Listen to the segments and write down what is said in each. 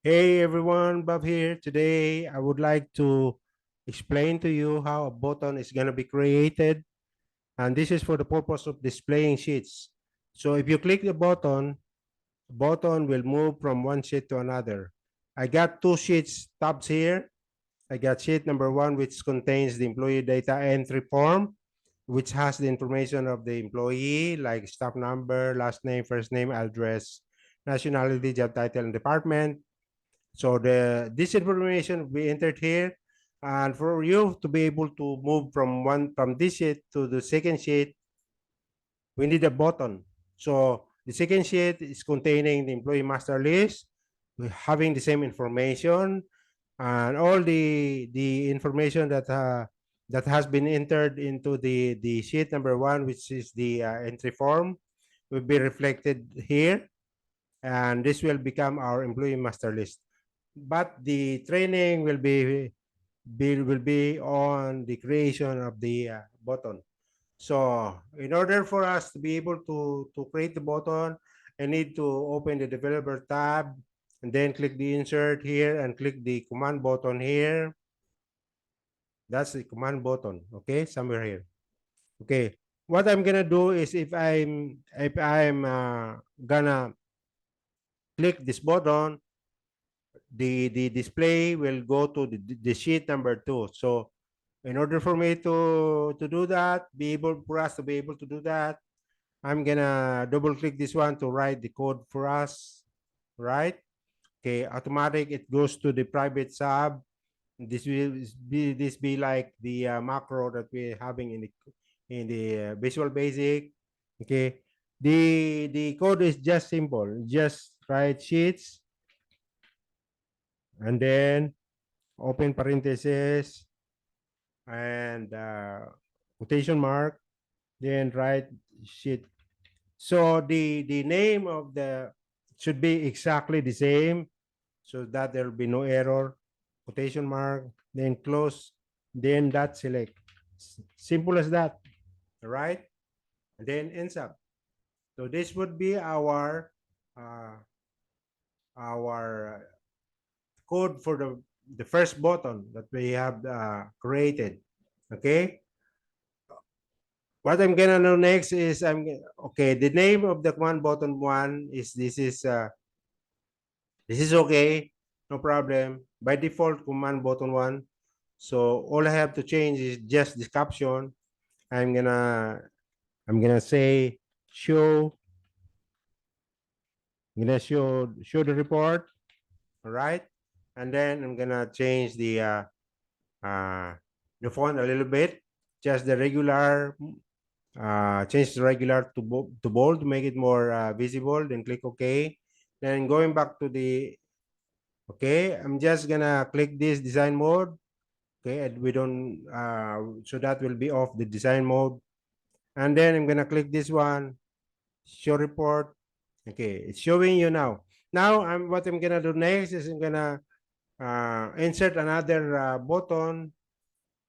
Hey everyone, Bob here. Today I would like to explain to you how a button is going to be created, and this is for the purpose of displaying sheets. So if you click the button will move from one sheet to another. I got two sheets tabs here. I got sheet number one, which contains the employee data entry form, which has the information of the employee like staff number, last name, first name, address, nationality, job title, and department. So this information we entered here, and for you to be able to move from this sheet to the second sheet, we need a button. So the second sheet is containing the employee master list, having the same information, and all the information that has been entered into the sheet number one, which is the entry form, will be reflected here, and this will become our employee master list. But the training will be on the creation of the button. So in order for us to be able to create the button, I need to open the developer tab and then click the insert here and click the command button here. That's the command button, okay, somewhere here. Okay, what I'm gonna do is if I'm gonna click this button, the display will go to the sheet number two. So in order for me to do that, for us to be able to do that, I'm gonna double click this one to write the code for us, right? Okay, automatic, it goes to the private sub. This be like the macro that we're having in the Visual Basic. Okay, the code is just simple. Just write sheets and then open parentheses and quotation mark, then write sheet. So the name of the should be exactly the same so that there will be no error. Quotation mark, then close, then dot select. Simple as that, right? And then ends up. So this would be our code for the first button that we have created. Okay. What I'm gonna do next is okay. The name of the command button one is this is okay, no problem. By default, command button one. So all I have to change is just this caption. I'm gonna I'm gonna say show. I'm gonna show the report. All right, and then I'm gonna change uh the font a little bit. Just the regular. Change the regular to bold to make it more visible. Then click OK. Then going back to the okay, I'm just gonna click this design mode. Okay, and we don't so that will be off the design mode. And then I'm gonna click this one, show report. Okay, it's showing you now. Now what I'm gonna do next is I'm gonna insert another button.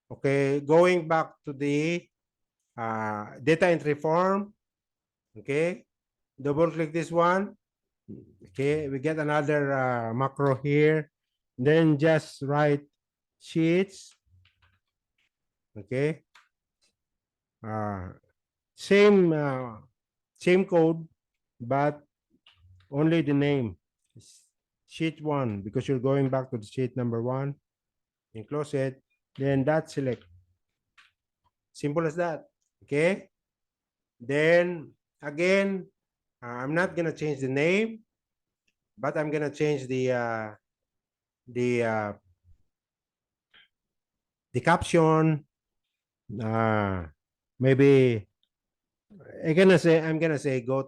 Okay, going back to the data entry form. Okay, double click this one. Okay, we get another macro here. Then just write sheets. Okay, uh, same same code, but only the name sheet one because you're going back to the sheet number one and close it. Then that select. Simple as that. Okay. Then again, I'm not gonna change the name, but I'm gonna change the uh, the caption. Uh, maybe I'm gonna say go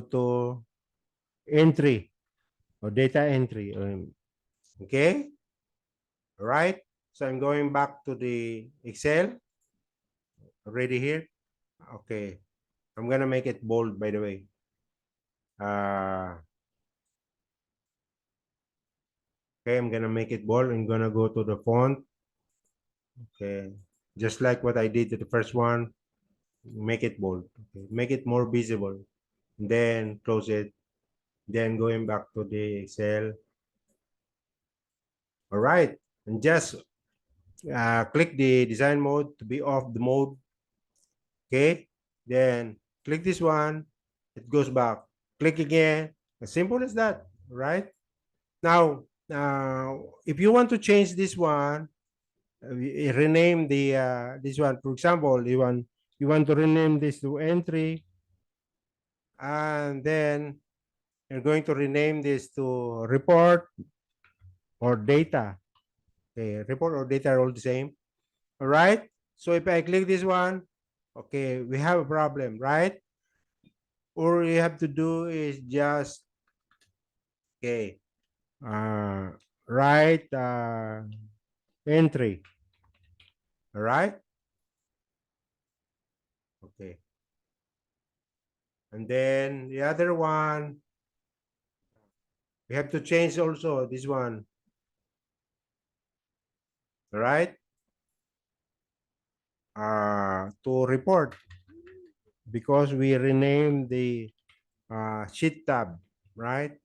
to entry or data entry. Okay, all right. So I'm going back to the Excel already here. Okay, I'm gonna make it bold by the way. Okay, I'm gonna make it bold. I'm gonna go to the font. Okay, just like what I did to the first one. Make it bold. Okay, make it more visible. then close it, then going back to the Excel. All right, and just click the design mode to be off the mode. Okay, then click this one, it goes back. Click again, as simple as that, right? Now, if you want to change this one, rename the this one. For example, you want to rename this to entry, and then you're going to rename this to report or data. Okay, report or data are all the same. All right. So if I click this one, okay, we have a problem, right? All you have to do is just okay, uh, write entry. All right. Okay. And then the other one, we have to change also this one. All right. To report because we renamed the sheet tab, right?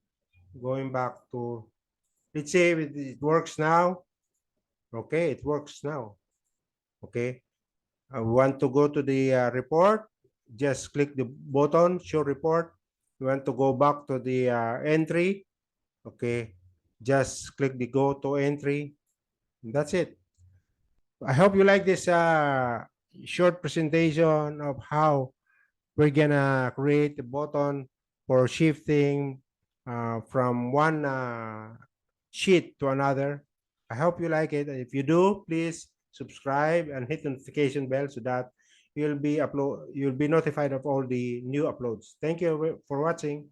Going back to, let's say it works now. Okay, it works now. Okay. We want to go to the report, just click the button, show report. We want to go back to the entry. Okay, just click the go to entry. That's it. I hope you like this short presentation of how we're gonna create a button for shifting from one sheet to another. I hope you like it. If you do, please subscribe and hit the notification bell so that you'll be notified of all the new uploads. Thank you for watching.